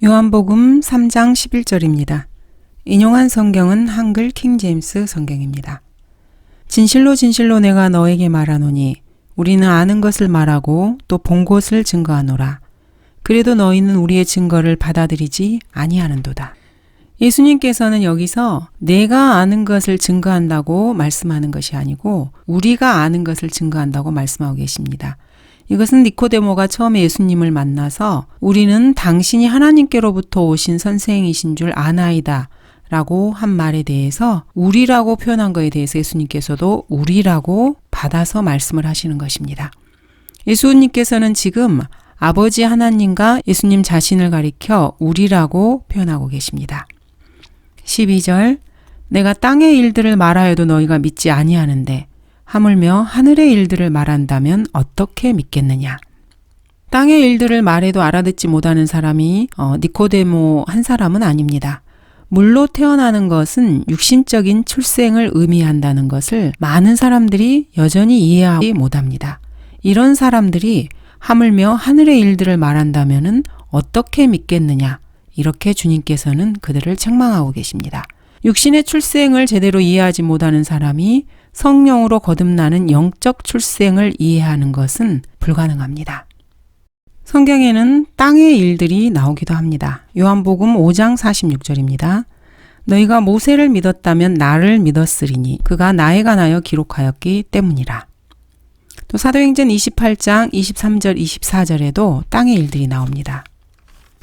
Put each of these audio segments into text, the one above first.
요한복음 3장 11절입니다. 인용한 성경은 한글 킹제임스 성경입니다. 진실로 진실로 내가 너에게 말하노니 우리는 아는 것을 말하고 또 본 것을 증거하노라. 그래도 너희는 우리의 증거를 받아들이지 아니하는도다. 예수님께서는 여기서 내가 아는 것을 증거한다고 말씀하는 것이 아니고 우리가 아는 것을 증거한다고 말씀하고 계십니다. 이것은 니코데모가 처음에 예수님을 만나서 우리는 당신이 하나님께로부터 오신 선생이신 줄 아나이다 라고 한 말에 대해서 우리라고 표현한 것에 대해서 예수님께서도 우리라고 받아서 말씀을 하시는 것입니다. 예수님께서는 지금 아버지 하나님과 예수님 자신을 가리켜 우리라고 표현하고 계십니다. 12절 내가 땅의 일들을 말하여도 너희가 믿지 아니하는데 하물며 하늘의 일들을 말한다면 어떻게 믿겠느냐. 땅의 일들을 말해도 알아듣지 못하는 사람이 니코데모 한 사람은 아닙니다. 물로 태어나는 것은 육신적인 출생을 의미한다는 것을 많은 사람들이 여전히 이해하지 못합니다. 이런 사람들이 하물며 하늘의 일들을 말한다면 어떻게 믿겠느냐. 이렇게 주님께서는 그들을 책망하고 계십니다. 육신의 출생을 제대로 이해하지 못하는 사람이 성령으로 거듭나는 영적 출생을 이해하는 것은 불가능합니다. 성경에는 땅의 일들이 나오기도 합니다. 요한복음 5장 46절입니다. 너희가 모세를 믿었다면 나를 믿었으리니 그가 나에 관하여 기록하였기 때문이라. 또 사도행전 28장 23절 24절에도 땅의 일들이 나옵니다.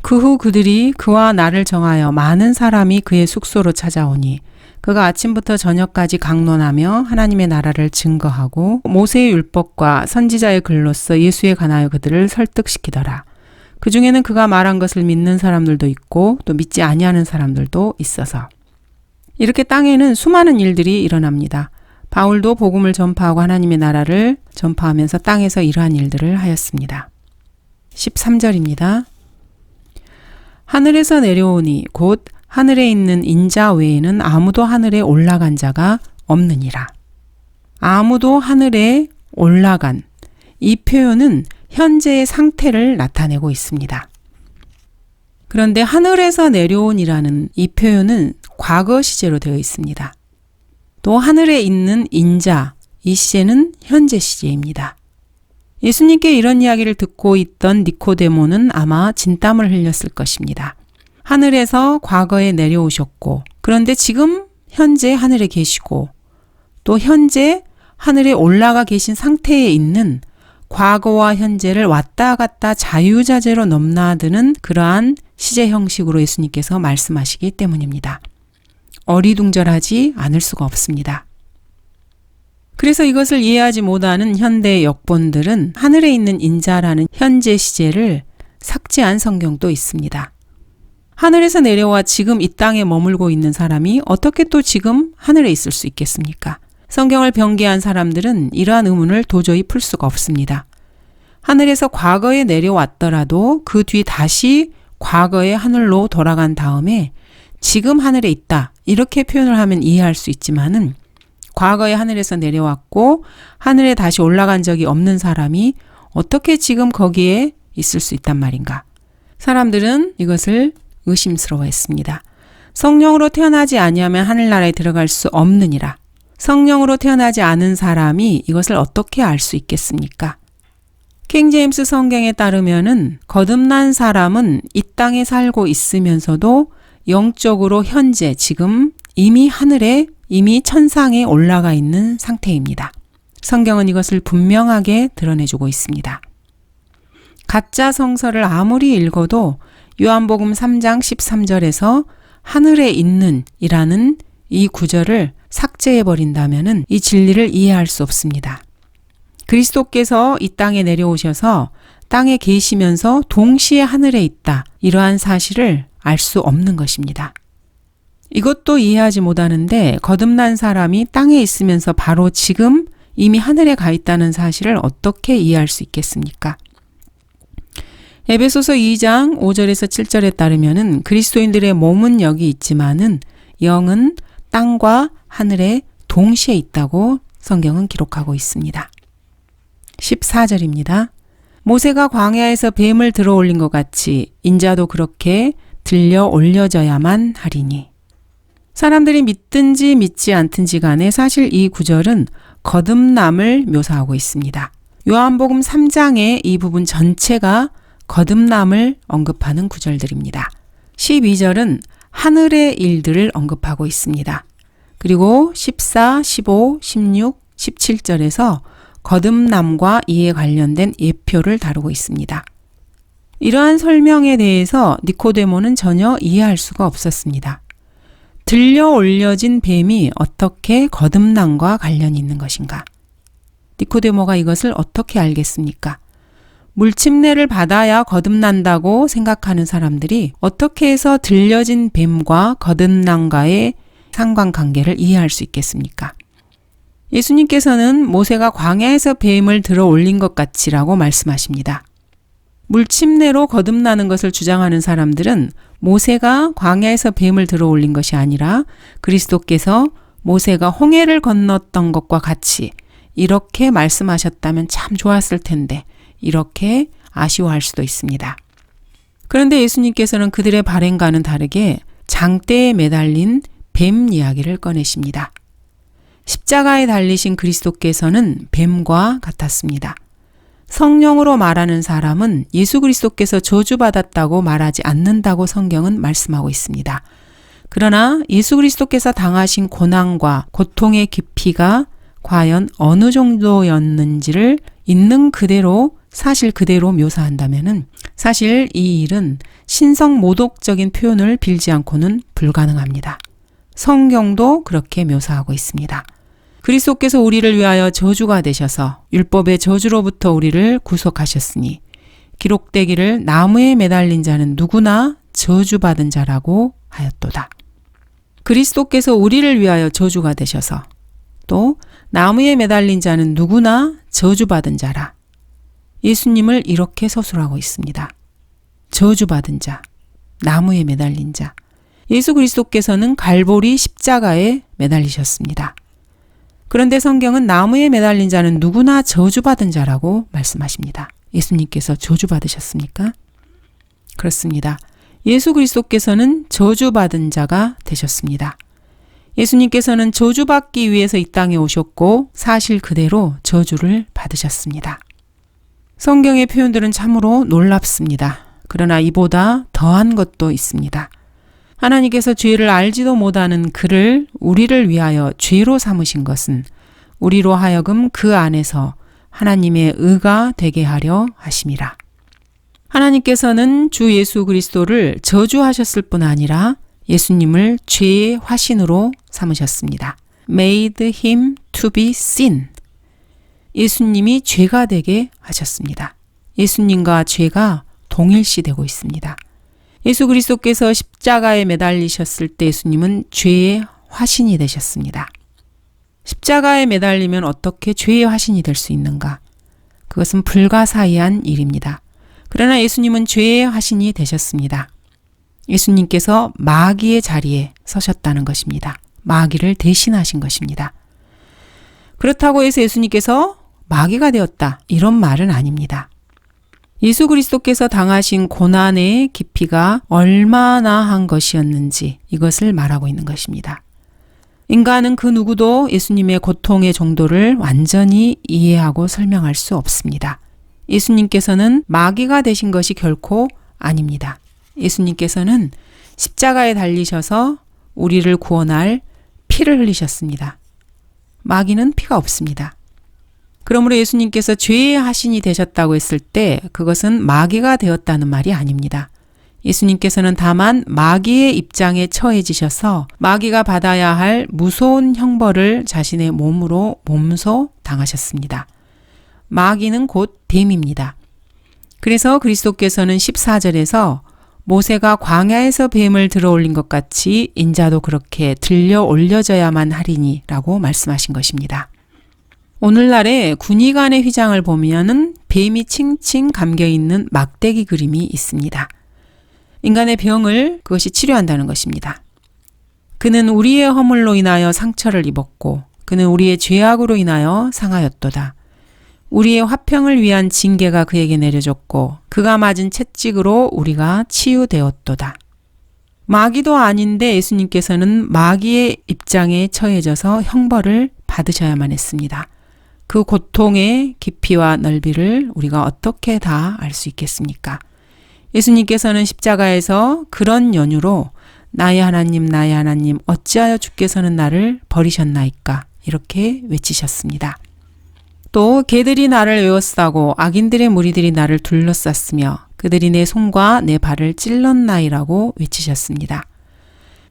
그 후 그들이 그와 나를 정하여 많은 사람이 그의 숙소로 찾아오니 그가 아침부터 저녁까지 강론하며 하나님의 나라를 증거하고 모세의 율법과 선지자의 글로써 예수에 관하여 그들을 설득시키더라. 그 중에는 그가 말한 것을 믿는 사람들도 있고 또 믿지 아니하는 사람들도 있어서 이렇게 땅에는 수많은 일들이 일어납니다. 바울도 복음을 전파하고 하나님의 나라를 전파하면서 땅에서 이러한 일들을 하였습니다. 13절입니다. 하늘에서 내려오니 곧 하늘에 있는 인자 외에는 아무도 하늘에 올라간 자가 없느니라. 아무도 하늘에 올라간 이 표현은 현재의 상태를 나타내고 있습니다. 그런데 하늘에서 내려온이라는 이 표현은 과거 시제로 되어 있습니다. 또 하늘에 있는 인자 이 시제는 현재 시제입니다. 예수님께 이런 이야기를 듣고 있던 니코데모는 아마 진땀을 흘렸을 것입니다. 하늘에서 과거에 내려오셨고 그런데 지금 현재 하늘에 계시고 또 현재 하늘에 올라가 계신 상태에 있는 과거와 현재를 왔다 갔다 자유자재로 넘나드는 그러한 시제 형식으로 예수님께서 말씀하시기 때문입니다. 어리둥절하지 않을 수가 없습니다. 그래서 이것을 이해하지 못하는 현대의 역본들은 하늘에 있는 인자라는 현재 시제를 삭제한 성경도 있습니다. 하늘에서 내려와 지금 이 땅에 머물고 있는 사람이 어떻게 또 지금 하늘에 있을 수 있겠습니까? 성경을 변개한 사람들은 이러한 의문을 도저히 풀 수가 없습니다. 하늘에서 과거에 내려왔더라도 그 뒤 다시 과거의 하늘로 돌아간 다음에 지금 하늘에 있다 이렇게 표현을 하면 이해할 수 있지만은 과거에 하늘에서 내려왔고 하늘에 다시 올라간 적이 없는 사람이 어떻게 지금 거기에 있을 수 있단 말인가? 사람들은 이것을 의심스러워했습니다. 성령으로 태어나지 아니하면 하늘나라에 들어갈 수 없느니라. 성령으로 태어나지 않은 사람이 이것을 어떻게 알 수 있겠습니까? 킹제임스 성경에 따르면은 거듭난 사람은 이 땅에 살고 있으면서도 영적으로 현재 지금 이미 하늘에 이미 천상에 올라가 있는 상태입니다. 성경은 이것을 분명하게 드러내주고 있습니다. 가짜 성서를 아무리 읽어도 요한복음 3장 13절에서 하늘에 있는 이라는 이 구절을 삭제해버린다면 이 진리를 이해할 수 없습니다. 그리스도께서 이 땅에 내려오셔서 땅에 계시면서 동시에 하늘에 있다. 이러한 사실을 알 수 없는 것입니다. 이것도 이해하지 못하는데 거듭난 사람이 땅에 있으면서 바로 지금 이미 하늘에 가 있다는 사실을 어떻게 이해할 수 있겠습니까? 에베소서 2장 5절에서 7절에 따르면은 그리스도인들의 몸은 여기 있지만은 영은 땅과 하늘에 동시에 있다고 성경은 기록하고 있습니다. 14절입니다. 모세가 광야에서 뱀을 들어올린 것 같이 인자도 그렇게 들려 올려져야만 하리니. 사람들이 믿든지 믿지 않든지 간에 사실 이 구절은 거듭남을 묘사하고 있습니다. 요한복음 3장의 이 부분 전체가 거듭남을 언급하는 구절들입니다. 12절은 하늘의 일들을 언급하고 있습니다. 그리고 14, 15, 16, 17절에서 거듭남과 이에 관련된 예표를 다루고 있습니다. 이러한 설명에 대해서 니코데모는 전혀 이해할 수가 없었습니다. 들려 올려진 뱀이 어떻게 거듭남과 관련이 있는 것인가? 니코데모가 이것을 어떻게 알겠습니까? 물침례를 받아야 거듭난다고 생각하는 사람들이 어떻게 해서 들려진 뱀과 거듭남과의 상관관계를 이해할 수 있겠습니까? 예수님께서는 모세가 광야에서 뱀을 들어 올린 것 같이라고 말씀하십니다. 물침례로 거듭나는 것을 주장하는 사람들은 모세가 광야에서 뱀을 들어 올린 것이 아니라 그리스도께서 모세가 홍해를 건넜던 것과 같이 이렇게 말씀하셨다면 참 좋았을 텐데 이렇게 아쉬워할 수도 있습니다. 그런데 예수님께서는 그들의 발행과는 다르게 장대에 매달린 뱀 이야기를 꺼내십니다. 십자가에 달리신 그리스도께서는 뱀과 같았습니다. 성령으로 말하는 사람은 예수 그리스도께서 저주받았다고 말하지 않는다고 성경은 말씀하고 있습니다. 그러나 예수 그리스도께서 당하신 고난과 고통의 깊이가 과연 어느 정도였는지를 있는 그대로 사실 그대로 묘사한다면은 사실 이 일은 신성 모독적인 표현을 빌지 않고는 불가능합니다. 성경도 그렇게 묘사하고 있습니다. 그리스도께서 우리를 위하여 저주가 되셔서 율법의 저주로부터 우리를 구속하셨으니 기록되기를 나무에 매달린 자는 누구나 저주받은 자라고 하였도다. 그리스도께서 우리를 위하여 저주가 되셔서 또 나무에 매달린 자는 누구나 저주받은 자라. 예수님을 이렇게 서술하고 있습니다. 저주받은 자, 나무에 매달린 자. 예수 그리스도께서는 갈보리 십자가에 매달리셨습니다. 그런데 성경은 나무에 매달린 자는 누구나 저주받은 자라고 말씀하십니다. 예수님께서 저주받으셨습니까? 그렇습니다. 예수 그리스도께서는 저주받은 자가 되셨습니다. 예수님께서는 저주받기 위해서 이 땅에 오셨고 사실 그대로 저주를 받으셨습니다. 성경의 표현들은 참으로 놀랍습니다. 그러나 이보다 더한 것도 있습니다. 하나님께서 죄를 알지도 못하는 그를 우리를 위하여 죄로 삼으신 것은 우리로 하여금 그 안에서 하나님의 의가 되게 하려 하심이라. 하나님께서는 주 예수 그리스도를 저주하셨을 뿐 아니라 예수님을 죄의 화신으로 삼으셨습니다. Made him to be sin. 예수님이 죄가 되게 하셨습니다. 예수님과 죄가 동일시되고 있습니다. 예수 그리스도께서 십자가에 매달리셨을 때 예수님은 죄의 화신이 되셨습니다. 십자가에 매달리면 어떻게 죄의 화신이 될 수 있는가? 그것은 불가사의한 일입니다. 그러나 예수님은 죄의 화신이 되셨습니다. 예수님께서 마귀의 자리에 서셨다는 것입니다. 마귀를 대신하신 것입니다. 그렇다고 해서 예수님께서 마귀가 되었다 이런 말은 아닙니다. 예수 그리스도께서 당하신 고난의 깊이가 얼마나 한 것이었는지 이것을 말하고 있는 것입니다. 인간은 그 누구도 예수님의 고통의 정도를 완전히 이해하고 설명할 수 없습니다. 예수님께서는 마귀가 되신 것이 결코 아닙니다. 예수님께서는 십자가에 달리셔서 우리를 구원할 피를 흘리셨습니다. 마귀는 피가 없습니다. 그러므로 예수님께서 죄의 화신이 되셨다고 했을 때 그것은 마귀가 되었다는 말이 아닙니다. 예수님께서는 다만 마귀의 입장에 처해지셔서 마귀가 받아야 할 무서운 형벌을 자신의 몸으로 몸소 당하셨습니다. 마귀는 곧 뱀입니다. 그래서 그리스도께서는 14절에서 모세가 광야에서 뱀을 들어 올린 것 같이 인자도 그렇게 들려 올려져야만 하리니 라고 말씀하신 것입니다. 오늘날의 군의관의 휘장을 보면은 뱀이 칭칭 감겨있는 막대기 그림이 있습니다. 인간의 병을 그것이 치료한다는 것입니다. 그는 우리의 허물로 인하여 상처를 입었고 그는 우리의 죄악으로 인하여 상하였도다. 우리의 화평을 위한 징계가 그에게 내려졌고 그가 맞은 채찍으로 우리가 치유되었도다. 마귀도 아닌데 예수님께서는 마귀의 입장에 처해져서 형벌을 받으셔야만 했습니다. 그 고통의 깊이와 넓이를 우리가 어떻게 다 알 수 있겠습니까? 예수님께서는 십자가에서 그런 연유로 나의 하나님 나의 하나님 어찌하여 주께서는 나를 버리셨나이까 이렇게 외치셨습니다. 또 개들이 나를 에워싸고 악인들의 무리들이 나를 둘러쌌으며 그들이 내 손과 내 발을 찔렀나이라고 외치셨습니다.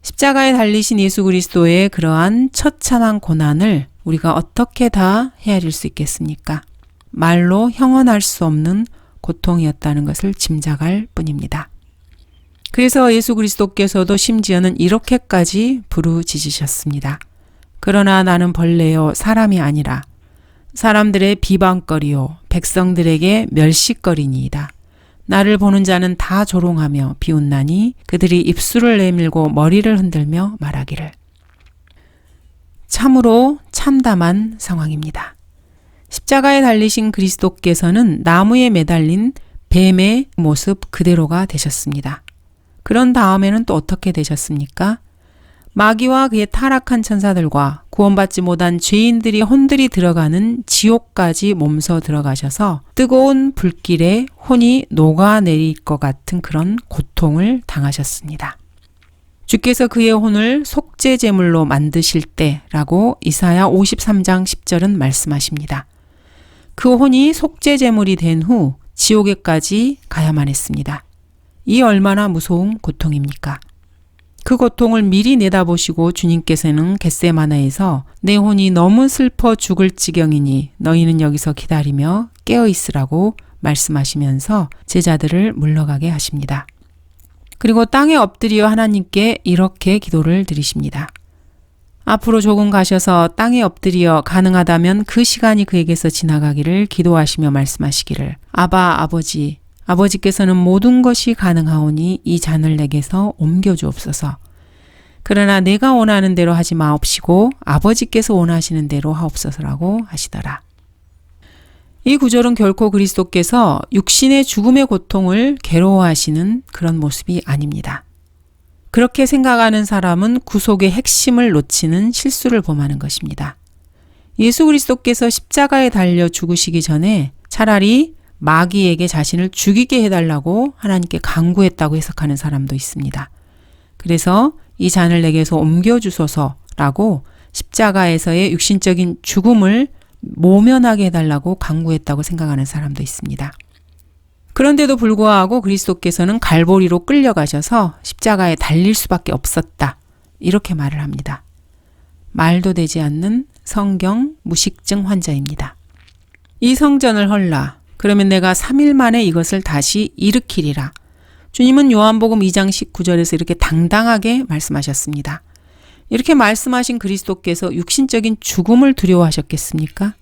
십자가에 달리신 예수 그리스도의 그러한 처참한 고난을 우리가 어떻게 다 헤아릴 수 있겠습니까? 말로 형언할 수 없는 고통이었다는 것을 짐작할 뿐입니다. 그래서 예수 그리스도께서도 심지어는 이렇게까지 부르짖으셨습니다. 그러나 나는 벌레요 사람이 아니라 사람들의 비방거리요 백성들에게 멸시거리니이다. 나를 보는 자는 다 조롱하며 비웃나니 그들이 입술을 내밀고 머리를 흔들며 말하기를. 참으로 참담한 상황입니다. 십자가에 달리신 그리스도께서는 나무에 매달린 뱀의 모습 그대로가 되셨습니다. 그런 다음에는 또 어떻게 되셨습니까? 마귀와 그의 타락한 천사들과 구원받지 못한 죄인들이 혼들이 들어가는 지옥까지 몸서 들어가셔서 뜨거운 불길에 혼이 녹아내릴 것 같은 그런 고통을 당하셨습니다. 주께서 그의 혼을 속죄제물로 만드실 때라고 이사야 53장 10절은 말씀하십니다. 그 혼이 속죄제물이 된 후 지옥에까지 가야만 했습니다. 이 얼마나 무서운 고통입니까? 그 고통을 미리 내다보시고 주님께서는 겟세마네에서 내 혼이 너무 슬퍼 죽을 지경이니 너희는 여기서 기다리며 깨어 있으라고 말씀하시면서 제자들을 물러가게 하십니다. 그리고 땅에 엎드려 하나님께 이렇게 기도를 드리십니다. 앞으로 조금 가셔서 땅에 엎드려 가능하다면 그 시간이 그에게서 지나가기를 기도하시며 말씀하시기를 아바 아버지 아버지께서는 모든 것이 가능하오니 이 잔을 내게서 옮겨주옵소서. 그러나 내가 원하는 대로 하지 마옵시고 아버지께서 원하시는 대로 하옵소서라고 하시더라. 이 구절은 결코 그리스도께서 육신의 죽음의 고통을 괴로워하시는 그런 모습이 아닙니다. 그렇게 생각하는 사람은 구속의 핵심을 놓치는 실수를 범하는 것입니다. 예수 그리스도께서 십자가에 달려 죽으시기 전에 차라리 마귀에게 자신을 죽이게 해달라고 하나님께 간구했다고 해석하는 사람도 있습니다. 그래서 이 잔을 내게서 옮겨주소서라고 십자가에서의 육신적인 죽음을 모면하게 해달라고 간구했다고 생각하는 사람도 있습니다. 그런데도 불구하고 그리스도께서는 갈보리로 끌려가셔서 십자가에 달릴 수밖에 없었다. 이렇게 말을 합니다. 말도 되지 않는 성경 무식증 환자입니다. 이 성전을 헐라. 그러면 내가 3일 만에 이것을 다시 일으키리라. 주님은 요한복음 2장 19절에서 이렇게 당당하게 말씀하셨습니다. 이렇게 말씀하신 그리스도께서 육신적인 죽음을 두려워하셨겠습니까?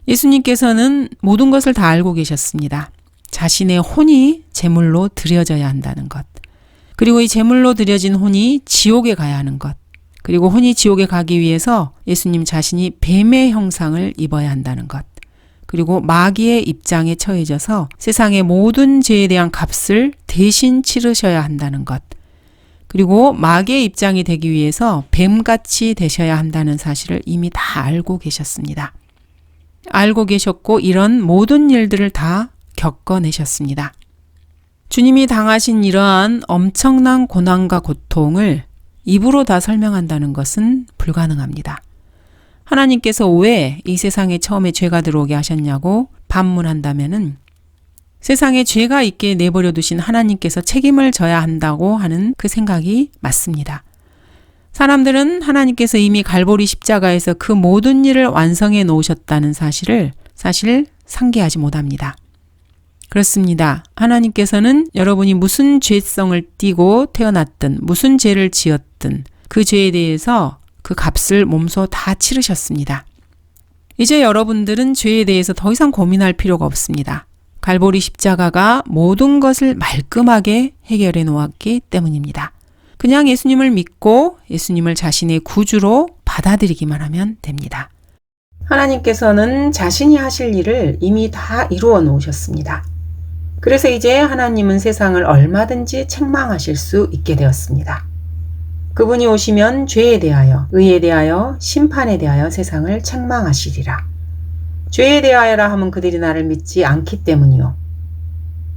예수님께서는 모든 것을 다 알고 계셨습니다. 자신의 혼이 제물로 드려져야 한다는 것. 그리고 이 제물로 드려진 혼이 지옥에 가야 하는 것. 그리고 혼이 지옥에 가기 위해서 예수님 자신이 뱀의 형상을 입어야 한다는 것. 그리고 마귀의 입장에 처해져서 세상의 모든 죄에 대한 값을 대신 치르셔야 한다는 것. 그리고 마귀의 입장이 되기 위해서 뱀같이 되셔야 한다는 사실을 이미 다 알고 계셨습니다. 알고 계셨고 이런 모든 일들을 다 겪어내셨습니다. 주님이 당하신 이러한 엄청난 고난과 고통을 입으로 다 설명한다는 것은 불가능합니다. 하나님께서 왜 이 세상에 처음에 죄가 들어오게 하셨냐고 반문한다면은 세상에 죄가 있게 내버려 두신 하나님께서 책임을 져야 한다고 하는 그 생각이 맞습니다. 사람들은 하나님께서 이미 갈보리 십자가에서 그 모든 일을 완성해 놓으셨다는 사실을 사실 상기하지 못합니다. 그렇습니다. 하나님께서는 여러분이 무슨 죄성을 띠고 태어났든 무슨 죄를 지었든 그 죄에 대해서 그 값을 몸소 다 치르셨습니다. 이제 여러분들은 죄에 대해서 더 이상 고민할 필요가 없습니다. 갈보리 십자가가 모든 것을 말끔하게 해결해 놓았기 때문입니다. 그냥 예수님을 믿고 예수님을 자신의 구주로 받아들이기만 하면 됩니다. 하나님께서는 자신이 하실 일을 이미 다 이루어 놓으셨습니다. 그래서 이제 하나님은 세상을 얼마든지 책망하실 수 있게 되었습니다. 그분이 오시면 죄에 대하여, 의에 대하여, 심판에 대하여 세상을 책망하시리라. 죄에 대하여라 하면 그들이 나를 믿지 않기 때문이요.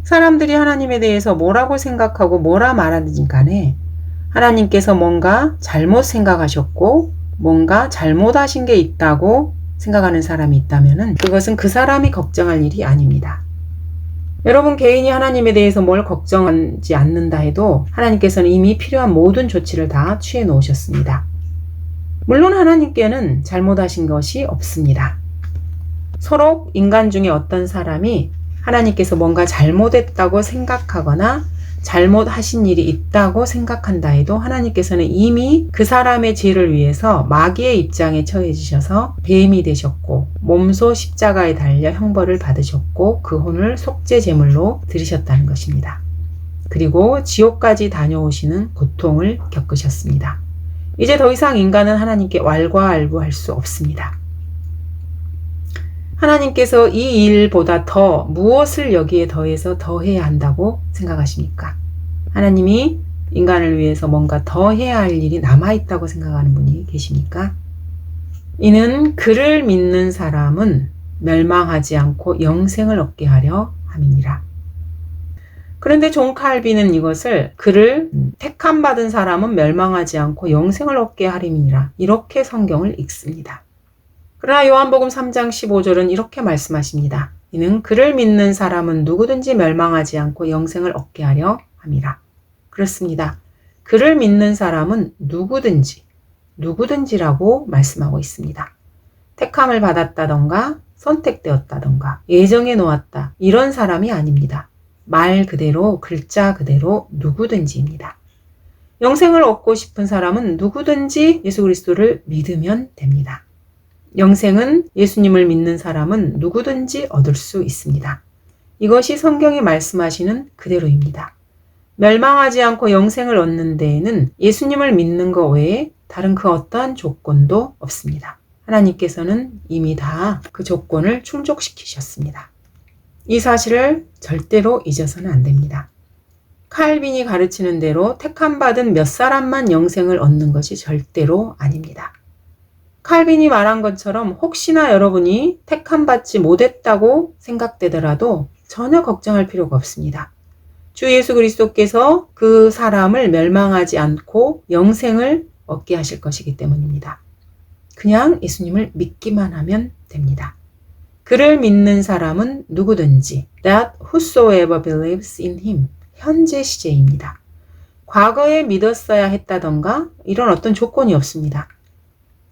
사람들이 하나님에 대해서 뭐라고 생각하고 뭐라 말하든지 간에 하나님께서 뭔가 잘못 생각하셨고 뭔가 잘못하신 게 있다고 생각하는 사람이 있다면 그것은 그 사람이 걱정할 일이 아닙니다. 여러분 개인이 하나님에 대해서 뭘 걱정하지 않는다 해도 하나님께서는 이미 필요한 모든 조치를 다 취해 놓으셨습니다. 물론 하나님께는 잘못하신 것이 없습니다. 서로 인간 중에 어떤 사람이 하나님께서 뭔가 잘못했다고 생각하거나 잘못하신 일이 있다고 생각한다 해도 하나님께서는 이미 그 사람의 죄를 위해서 마귀의 입장에 처해지셔서 뱀이 되셨고 몸소 십자가에 달려 형벌을 받으셨고 그 혼을 속죄 제물로 드리셨다는 것입니다. 그리고 지옥까지 다녀오시는 고통을 겪으셨습니다. 이제 더 이상 인간은 하나님께 왈가왈부할 수 없습니다. 하나님께서 이 일보다 더 무엇을 여기에 더해서 더 해야 한다고 생각하십니까? 하나님이 인간을 위해서 뭔가 더 해야 할 일이 남아있다고 생각하는 분이 계십니까? 이는 그를 믿는 사람은 멸망하지 않고 영생을 얻게 하려 함이니라. 그런데 존 칼빈은 이것을 그를 택함받은 사람은 멸망하지 않고 영생을 얻게 하림이니라 이렇게 성경을 읽습니다. 그러나 요한복음 3장 15절은 이렇게 말씀하십니다. 이는 그를 믿는 사람은 누구든지 멸망하지 않고 영생을 얻게 하려 함이라. 그렇습니다. 그를 믿는 사람은 누구든지라고 말씀하고 있습니다. 택함을 받았다던가 선택되었다던가 예정해 놓았다 이런 사람이 아닙니다. 말 그대로 글자 그대로 누구든지입니다. 영생을 얻고 싶은 사람은 누구든지 예수 그리스도를 믿으면 됩니다. 영생은 예수님을 믿는 사람은 누구든지 얻을 수 있습니다. 이것이 성경이 말씀하시는 그대로입니다. 멸망하지 않고 영생을 얻는 데에는 예수님을 믿는 것 외에 다른 그 어떠한 조건도 없습니다. 하나님께서는 이미 다 그 조건을 충족시키셨습니다. 이 사실을 절대로 잊어서는 안 됩니다. 칼빈이 가르치는 대로 택함받은 몇 사람만 영생을 얻는 것이 절대로 아닙니다. 칼빈이 말한 것처럼 혹시나 여러분이 택함받지 못했다고 생각되더라도 전혀 걱정할 필요가 없습니다. 주 예수 그리스도께서 그 사람을 멸망하지 않고 영생을 얻게 하실 것이기 때문입니다. 그냥 예수님을 믿기만 하면 됩니다. 그를 믿는 사람은 누구든지 that whosoever believes in him 현재 시제입니다. 과거에 믿었어야 했다던가 이런 어떤 조건이 없습니다.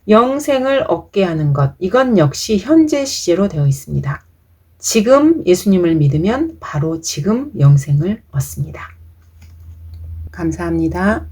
영생을 얻게 하는 것, 이건 역시 현재 시제로 되어 있습니다. 지금 예수님을 믿으면 바로 지금 영생을 얻습니다. 감사합니다.